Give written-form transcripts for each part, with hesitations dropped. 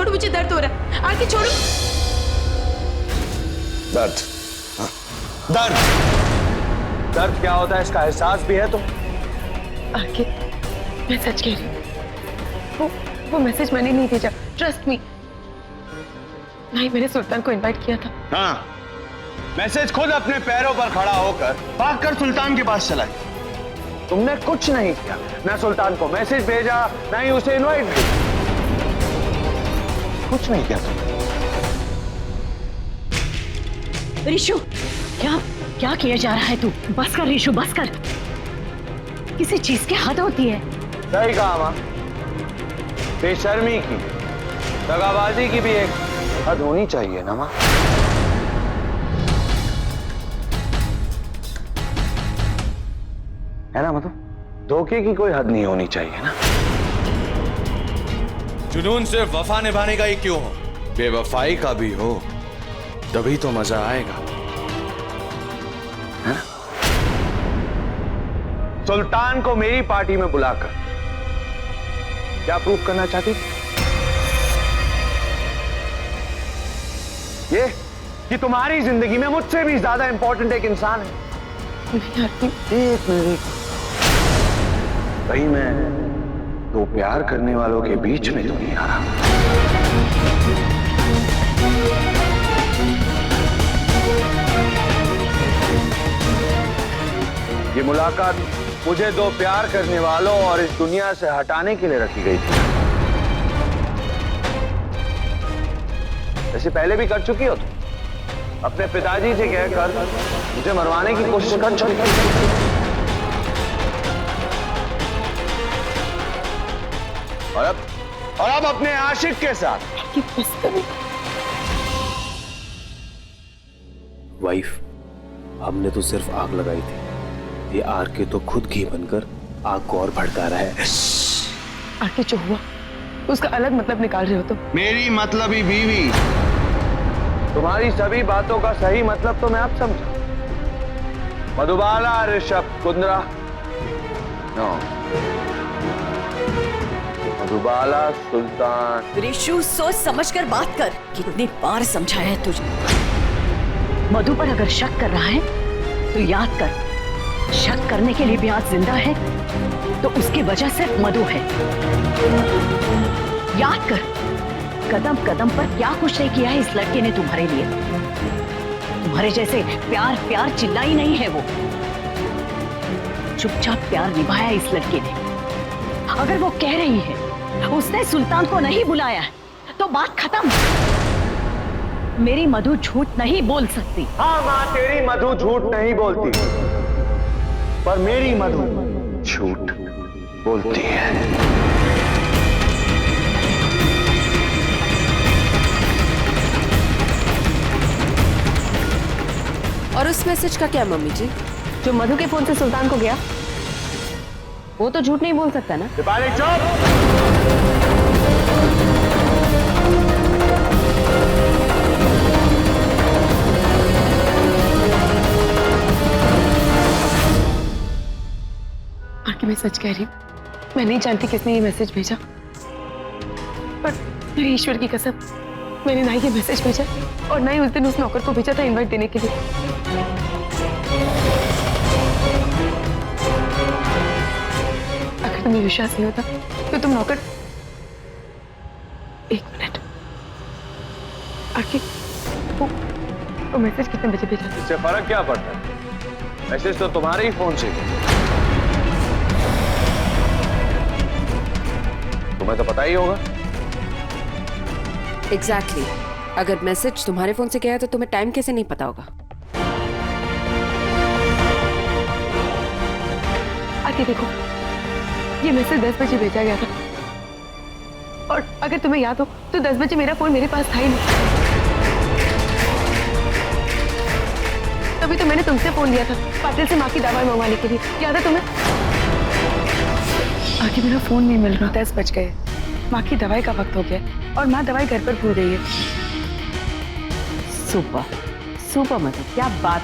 छोड़ो, मुझे दर्द हो रहा है। आरके छोड़ो। दर्द? दर्द? दर्द क्या होता है इसका एहसास भी है तुम? आरके, मैं सच कह रही हूँ, वो मैसेज मैंने नहीं भेजा, ट्रस्ट मी। नहीं, मैंने सुल्तान को इनवाइट किया था। हाँ, मैसेज खुद अपने पैरों पर खड़ा होकर भागकर सुल्तान के पास चला गया। तुमने कुछ नहीं किया, ना सुल्तान को मैसेज भेजा, ना ही उसे इनवाइट भेजा, कुछ नहीं किया तुमने। ऋषु, क्या किया जा रहा है तू? बस कर ऋषु, बस कर। किसी चीज की हद होती है। सही कहा मां, बेशर्मी की, दगाबाजी की भी एक हद होनी चाहिए ना मां। है ना, मतलब धोखे की कोई हद नहीं होनी चाहिए ना। जुनून सिर्फ वफा निभाने का ही क्यों हो, बेवफाई का भी हो, तभी तो मजा आएगा, है ना? सुल्तान को मेरी पार्टी में बुलाकर क्या प्रूफ करना चाहती थी? ये कि तुम्हारी जिंदगी में मुझसे भी ज्यादा इंपॉर्टेंट एक इंसान है। एक मिनट, भाई मैं दो प्यार करने वालों के बीच में तो नहीं आ रहा। ये मुलाकात मुझे दो प्यार करने वालों और इस दुनिया से हटाने के लिए रखी गई थी। ऐसे पहले भी कर चुकी हो तुम, अपने पिताजी से कहकर मुझे मरवाने की कोशिश कर चुकी हो। और अब अपने आशिक के साथ। वाइफ, हमने तो सिर्फ आग लगाई थी, ये आरके तो खुद घी बनकर आग को और भड़का रहा है। आरके, जो हुआ उसका अलग मतलब निकाल रहे हो तुम। मेरी मतलबी बीवी, तुम्हारी सभी बातों का सही मतलब तो मैं अब समझा। मधुबाला ऋषभ कुंद्रा, नो, मधुबाला सुल्तान। ऋषु, सोच समझकर बात कर। कितनी बार समझाया है तुझे? मधु पर अगर शक कर रहा है तो याद कर, शक करने के लिए भी आज जिंदा है तो उसकी वजह सिर्फ मधु है। याद कर, कदम कदम पर क्या कुछ नहीं किया है इस लड़के ने तुम्हारे लिए। तुम्हारे जैसे प्यार प्यार चिल्लाई नहीं है वो, चुपचाप प्यार निभाया इस लड़के ने। अगर वो कह रही है उसने सुल्तान को नहीं बुलाया तो बात खत्म। मेरी मधु झूठ नहीं बोल सकती। हाँ माँ, तेरी मधु झूठ नहीं बोलती, पर मेरी मधु झूठ बोलती है। और उस मैसेज का क्या मम्मी जी? जो मधु के फोन से सुल्तान को गया, वो तो झूठ नहीं बोल सकता ना। दीपाली चुप। आरके, मैं सच कह रही हूँ, मैं नहीं जानती किसने ये मैसेज भेजा, पर मेरी ईश्वर की कसम, मैंने ना ही ये मैसेज भेजा और ना ही उस दिन उस नौकर को भेजा था इनवाइट देने के लिए। अगर तुम्हें विश्वास नहीं होता तो तुम नौकर, एक मिनट आरके, वो मैसेज कितने बजे भेजा? इससे फर्क क्या पड़ता है? मैसेज तो तुम्हारे ही फोन से गया। तुम्हें तो पता ही होगा। एग्जैक्टली, अगर मैसेज तुम्हारे फोन से गया है तो तुम्हें टाइम कैसे नहीं पता होगा? आरके देखो, ये मैसेज 10 बजे भेजा गया था और अगर तुम्हें याद हो तो 10 बजे मेरा फोन मेरे पास था ही नहीं। तभी तो मैंने तुमसे फोन लिया था पाटिल से माँ की दवाई मंगवाने के लिए, याद है तुम्हें? आगे मेरा फोन नहीं मिल रहा। 10 बज गए, माँ की दवाई का वक्त हो गया और माँ दवाई घर पर भूल गई है। सुपर सुपर मधु, क्या बात।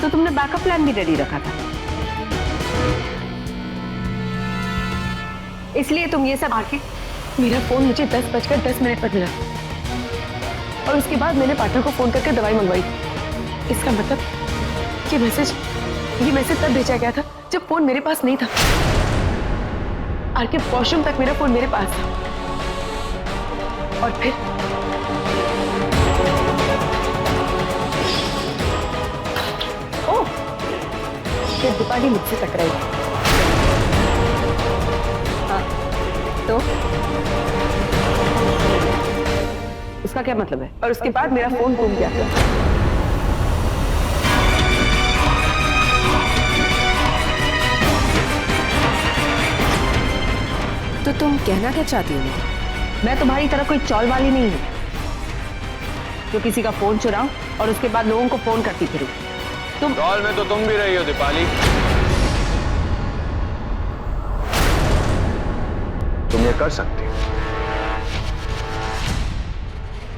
तो तुमने बैकअप प्लान भी रेडी रखा था, इसलिए तुम ये सब। आगे मेरा फोन मुझे 10:10 पर मिला और उसके बाद मैंने पार्टनर को फोन करके दवाई मंगवाई। इसका मतलब ये मैसेज तब भेजा गया था जब फोन मेरे पास नहीं था। आरके वॉशरूम तक मेरा फोन मेरे पास था और फिर दीपाली मुझसे टकराई। हाँ, तो उसका क्या मतलब है? और उसके बाद मेरा फोन गुम गया था। तो तुम कहना क्या चाहती हो? मैं तुम्हारी तरह कोई चौल वाली नहीं हूं जो किसी का फोन चुराऊं और उसके बाद लोगों को फोन करती फिरूं। चौल में तो तुम भी रही हो दीपाली। तुम ये कर सकती हो।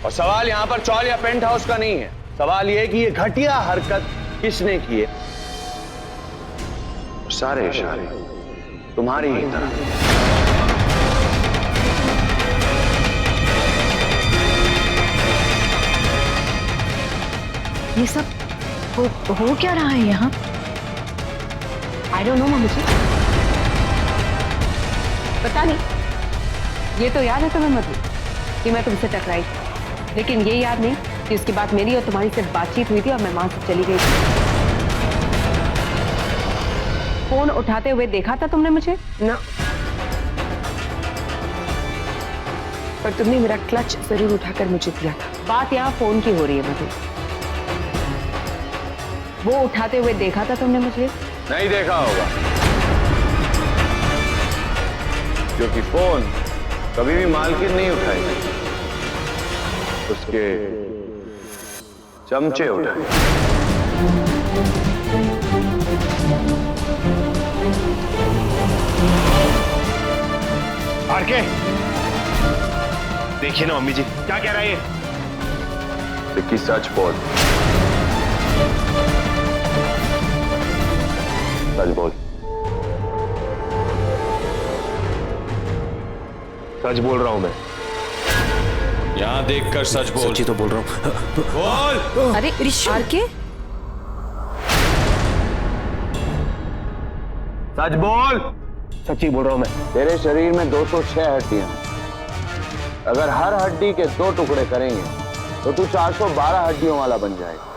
और सवाल यहां पर चौल या पेंट हाउस का नहीं है। सवाल यह है कि ये घटिया हरकत किसने की है। सारे इशारे तुम्हारी ही तरफ। ये सब हो क्या रहा है यहाँ? आई डोंट नो मम्मी जी। पता नहीं। ये तो याद है तुम्हें मधु कि मैं तुमसे टकराई थी, लेकिन ये याद नहीं कि उसके बाद मेरी और तुम्हारी सिर्फ बातचीत हुई थी और मैं वहां से चली गई थी। फोन उठाते हुए देखा था तुमने मुझे? ना, पर तुमने मेरा क्लच जरूर उठाकर मुझे दिया था। बात यहाँ फोन की हो रही है मधु। वो उठाते हुए देखा था तुमने मुझे? नहीं देखा होगा, क्योंकि फोन कभी भी मालकिन नहीं उठाएगी, उसके चमचे उठाए। आरके, देखिए ना मम्मी जी क्या कह रहा है ये। विक्की सच बोल, सच बोल, सच बोल रहा हूं मैं। यहां देखकर सच बोल। सच्ची तो बोल रहा हूं। बोल। अरे ऋषि, आरके, सच बोल। सच्ची बोल रहा हूं मैं। तेरे शरीर में 206 हड्डियां हैं। अगर हर हड्डी के 2 टुकड़े करेंगे तो तू 412 हड्डियों वाला बन जाएगा।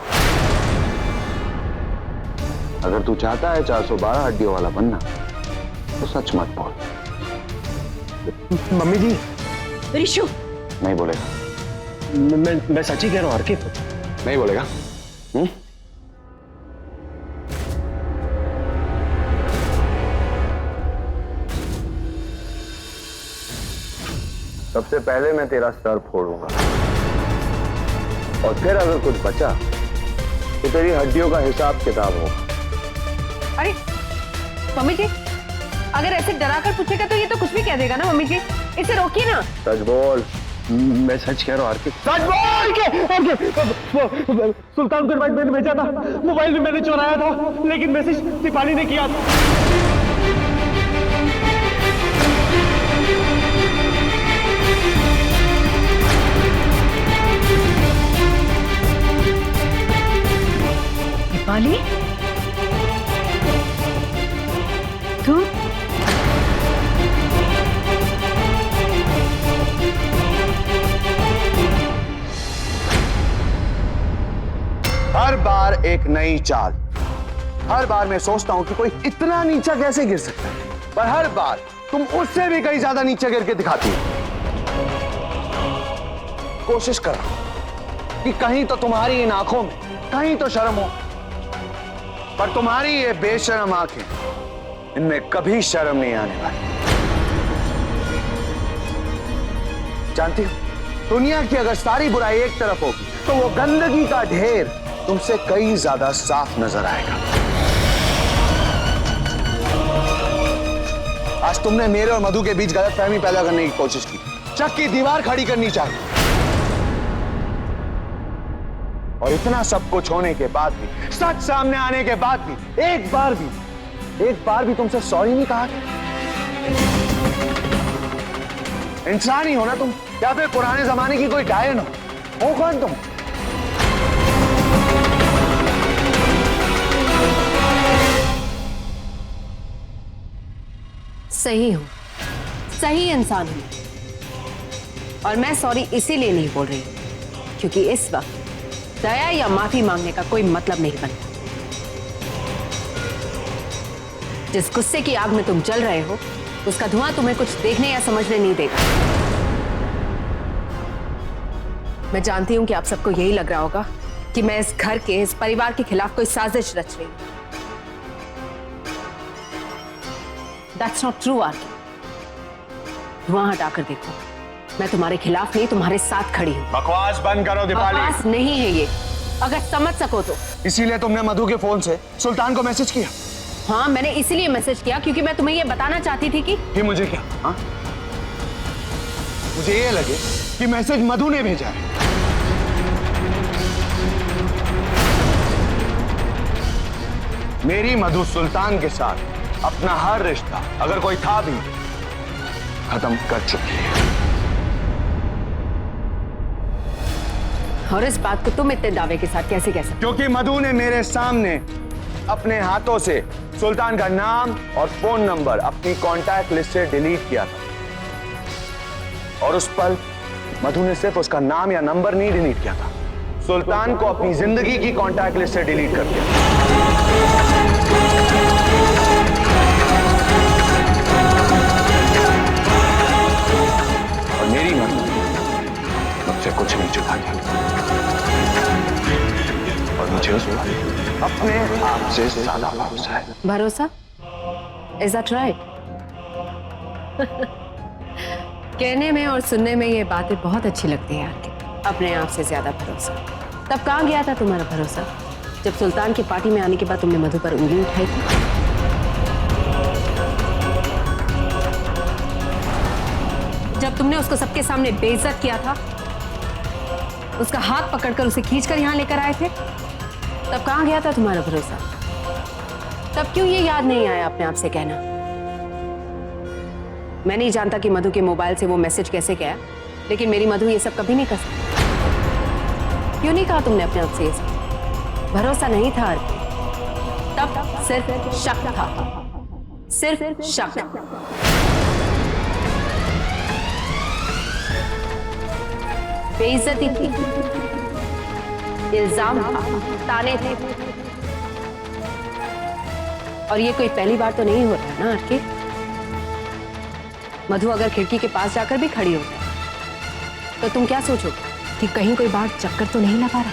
अगर तू चाहता है 412 हड्डियों वाला बनना तो सच मत बोल। मम्मी जी ऋषु, नहीं बोलेगा? मैं सच ही कह रहा हूं आरके। नहीं बोलेगा? सबसे पहले मैं तेरा सर फोड़ूंगा और फिर अगर कुछ बचा तो तेरी हड्डियों का हिसाब किताब होगा। अरे मम्मी जी, अगर ऐसे डरा कर पूछेगा तो ये तो कुछ भी कह देगा ना मम्मी जी। इसे रोकिए ना। सच बोल। मैं सच कह रहा हूं आरके। सच बोल के सुल्तानपुर मैंने भेजा था, मोबाइल भी मैंने चुराया था, लेकिन मैसेज दीपाली ने किया था। दीपाली, तू? हर बार एक नई चाल। हर बार मैं सोचता हूं कि कोई इतना नीचा कैसे गिर सकता है, पर हर बार तुम उससे भी कहीं ज्यादा नीचे गिर के दिखाती हो। कोशिश कर कि कहीं तो तुम्हारी इन आंखों में कहीं तो शर्म हो, पर तुम्हारी ये बेशर्म आंखें, इनमें कभी शर्म नहीं आने वाली। जानती हो, दुनिया की अगर सारी बुराई एक तरफ होगी तो वो गंदगी का ढेर तुमसे कई ज्यादा साफ नजर आएगा। आज तुमने मेरे और मधु के बीच गलतफहमी पैदा करने की कोशिश की, शक की दीवार खड़ी करनी चाहिए, और इतना सब कुछ होने के बाद भी, सच सामने आने के बाद भी एक बार भी तुमसे सॉरी नहीं कहा। इंसान ही हो ना तुम, या फिर पुराने जमाने की कोई डायन हो कौन तुम? सही हूँ, सही इंसान हूँ। और मैं सॉरी इसीलिए नहीं बोल रही क्योंकि इस वक्त दया या माफी मांगने का कोई मतलब नहीं बनता। जिस गुस्से की आग में तुम जल रहे हो उसका धुआं तुम्हें कुछ देखने या समझने नहीं देगा। मैं जानती हूं कि आप सबको यही लग रहा होगा कि मैं इस घर के, इस परिवार के खिलाफ कोई साजिश रच रही हूं। That's not true, R K. धुआं हटाकर देखो, मैं तुम्हारे खिलाफ नहीं तुम्हारे साथ खड़ी हूं। बकवास बंद करो दीपाली। बकवास नहीं है ये, अगर समझ सको तो। इसीलिए तुमने मधु के फोन से सुल्तान को मैसेज किया? हाँ, मैंने इसीलिए मैसेज किया क्योंकि मैं तुम्हें ये बताना चाहती थी कि मुझे क्या? हाँ? मुझे ये लगे कि मैसेज मधु ने भेजा है। मेरी मधु सुल्तान के साथ अपना हर रिश्ता, अगर कोई था भी, खत्म कर चुकी है। और इस बात को तुम इतने दावे के साथ कैसे कह सकते? क्योंकि मधु ने मेरे सामने अपने हाथों से सुल्तान का नाम और फोन नंबर अपनी कांटेक्ट लिस्ट से डिलीट किया था। और उस पल मधु ने सिर्फ उसका नाम या नंबर नहीं डिलीट किया था, सुल्तान को अपनी जिंदगी की कांटेक्ट लिस्ट से डिलीट कर दिया। और मेरी मधु मुझसे कुछ नहीं छुपाती और मुझे उस पर अपने आप से ज्यादा भरोसा है। भरोसा? Is that right? कहने में और सुनने में ये बातें बहुत अच्छी लगती है यार। अपने आप से ज्यादा भरोसा। तब कहाँ गया था तुम्हारा भरोसा जब सुल्तान की पार्टी में आने के बाद तुमने मधु पर उंगली उठाई थी? जब तुमने उसको सबके सामने बेइज्जत किया था, उसका हाथ पकड़कर उसे खींचकर यहाँ लेकर आए थे, तब कहाँ गया था तुम्हारा भरोसा? तब क्यों ये याद नहीं आया अपने आप से कहना? मैं नहीं जानता कि मधु के मोबाइल से वो मैसेज कैसे गया, लेकिन मेरी मधु ये सब कभी नहीं कर सकती। क्यों नहीं कहा तुमने अपने आप से ये सब? भरोसा नहीं था तब, सिर्फ शक था, सिर्फ शक। बेइज्जती थी, इल्जाम था, ताने थे। और ये कोई पहली बार तो नहीं हो रहा है ना आरके? मधु अगर खिड़की के पास जाकर भी खड़ी हो जाए तो तुम क्या सोचोगे कि कहीं कोई बाहर चक्कर तो नहीं लगा रहा?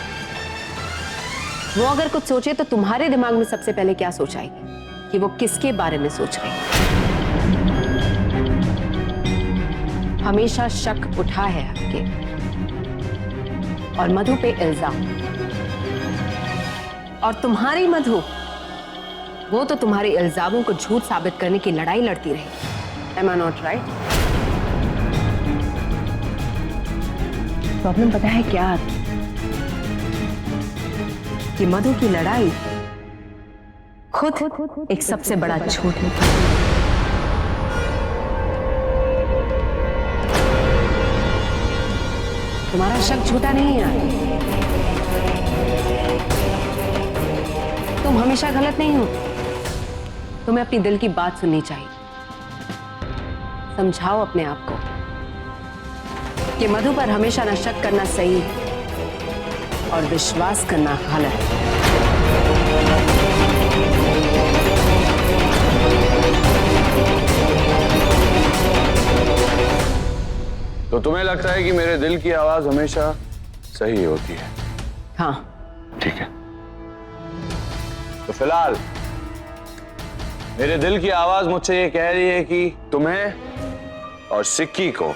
वो अगर कुछ सोचे तो तुम्हारे दिमाग में सबसे पहले क्या सोच आएगी कि वो किसके बारे में सोच रही है? हमेशा शक उठा है आरके, और मधु पे इल्जाम। और तुम्हारी मधु, वो तो तुम्हारे इल्जामों को झूठ साबित करने की लड़ाई लड़ती रही। Am I not right? Problem पता है क्या? कि मधु की लड़ाई खुद एक सबसे बड़ा झूठ है। तुम्हारा शक झूठा नहीं है। तुम हमेशा गलत नहीं हो। तुम्हें अपनी दिल की बात सुननी चाहिए। समझाओ अपने आप को कि मधु पर हमेशा न शक करना सही है और विश्वास करना गलत है। तो तुम्हें लगता है कि मेरे दिल की आवाज हमेशा सही होती है? हाँ, ठीक है। तो फिलहाल मेरे दिल की आवाज मुझसे ये कह रही है कि तुम्हें और सिक्की को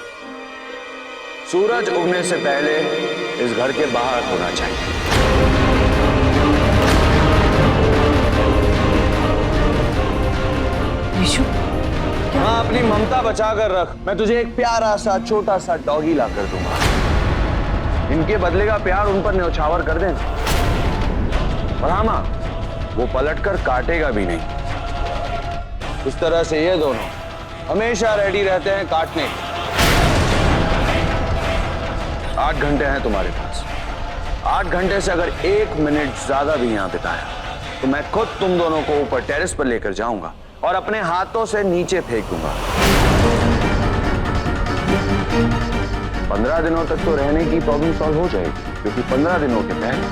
सूरज उगने से पहले इस घर के बाहर होना चाहिए। विशु, हाँ, अपनी ममता बचा कर रख। मैं तुझे एक प्यारा सा छोटा सा डॉगी ला कर दूंगा। इनके बदले का प्यार उन पर न्यौछावर कर देना। और हाँ मां, वो पलटकर काटेगा भी नहीं। इस तरह से ये दोनों हमेशा रेडी रहते हैं काटने के। 8 घंटे हैं तुम्हारे पास। 8 घंटे से अगर 1 मिनट ज्यादा भी यहां बिताया तो मैं खुद तुम दोनों को ऊपर टेरेस पर लेकर जाऊंगा और अपने हाथों से नीचे फेंक दूंगा। 15 दिनों तक तो रहने की प्रॉब्लम सॉल्व हो जाएगी, क्योंकि 15 दिनों के पहले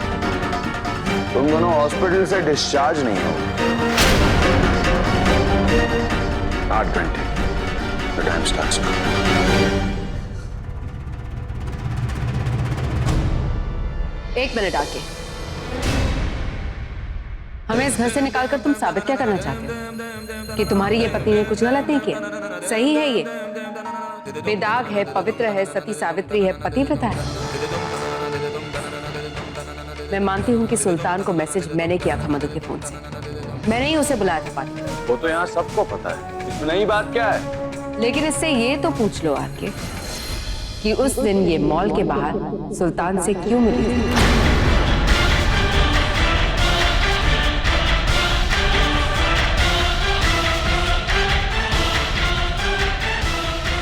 तुम दोनों हॉस्पिटल से डिस्चार्ज नहीं हो। 8 घंटे। The time starts now. एक मिनट आके, हमें इस घर से निकालकर तुम साबित क्या करना चाहते हो? कि तुम्हारी ये पत्नी ने कुछ गलत नहीं किया? सही है, ये बेदाग है, पवित्र है, सती सावित्री है, पतिव्रता है। मैं मानती हूं कि सुल्तान को मैसेज मैंने किया था मधु के फोन से। मैंने ही उसे बुलाया था पार्टी। वो तो यहाँ सबको पता है, इसमें नई बात क्या है? लेकिन इससे ये तो पूछ लो आके कि उस दिन ये मॉल के बाहर सुल्तान से क्यों मिली थी?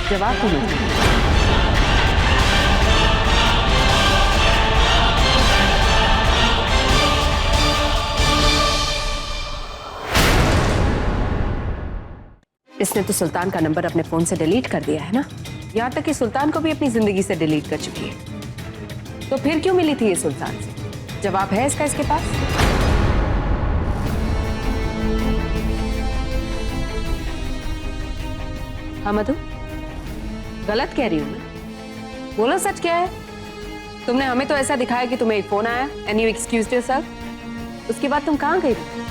जवाब क्यों नहीं? इसने तो सुल्तान का नंबर अपने फोन से डिलीट कर दिया है ना, यहां तक कि सुल्तान को भी अपनी जिंदगी से डिलीट कर चुकी है। तो फिर क्यों मिली थी ये सुल्तान से? जवाब है इसका इसके पास? हाँ मधु, गलत कह रही हूं मैं? बोलो सच क्या है? तुमने हमें तो ऐसा दिखाया कि तुम्हें एक फोन आया एंड यू एक्सक्यूज्ड योरसेल्फ। उसके बाद तुम कहां गई थी?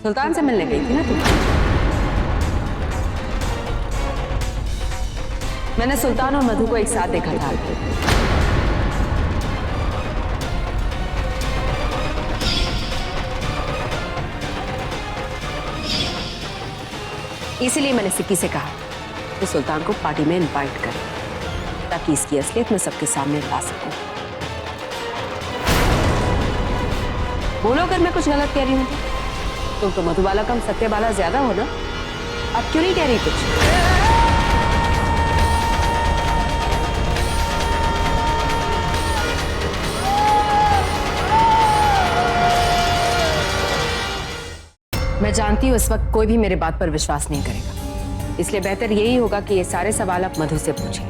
सुल्तान से मिलने गई थी ना तुम? मैंने सुल्तान और मधु को एक साथ देखा था। इसीलिए मैंने सिक्की से कहा कि सुल्तान को पार्टी में इनवाइट करें, ताकि इसकी असलियत मैं सबके सामने ला सकूं। बोलो अगर मैं कुछ गलत कह रही हूं तो। तुम तो मधुबाला कम सत्यबाला ज्यादा हो ना? अब क्यों नहीं कह रही कुछ? मैं जानती हूं इस वक्त कोई भी मेरे बात पर विश्वास नहीं करेगा, इसलिए बेहतर यही होगा कि ये सारे सवाल आप मधु से पूछें।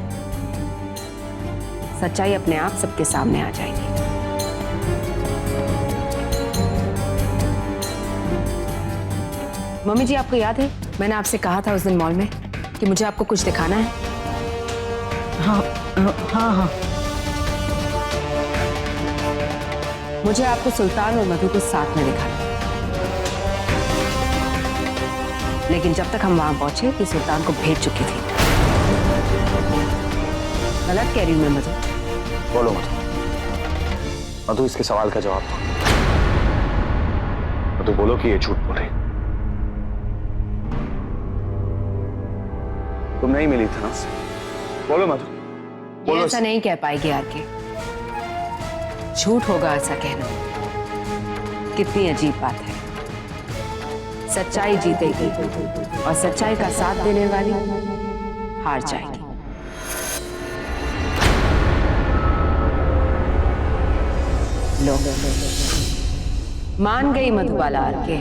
सच्चाई अपने आप सबके सामने आ जाएगी। मम्मी जी, आपको याद है मैंने आपसे कहा था उस दिन मॉल में कि मुझे आपको कुछ दिखाना है? हाँ हाँ हाँ। मुझे आपको सुल्तान और मधु को साथ में दिखाना है। लेकिन जब तक हम वहां पहुंचे कि सुल्तान को भेज चुकी थी। गलत कह रही हूं मैं मधु? बोलो मधु। मधु, इसके सवाल का जवाब दो। मधु, बोलो कि ये झूठ बोल रही। तुम नहीं मिली थी ना उससे? बोलो मधु, बोलो। ये ऐसा नहीं कह पाएगी आके। झूठ होगा ऐसा कहना। कितनी अजीब बात है। सच्चाई जीतेगी और सच्चाई का साथ देने वाली हार जाएगी। लो, मान गई मधुबाला आके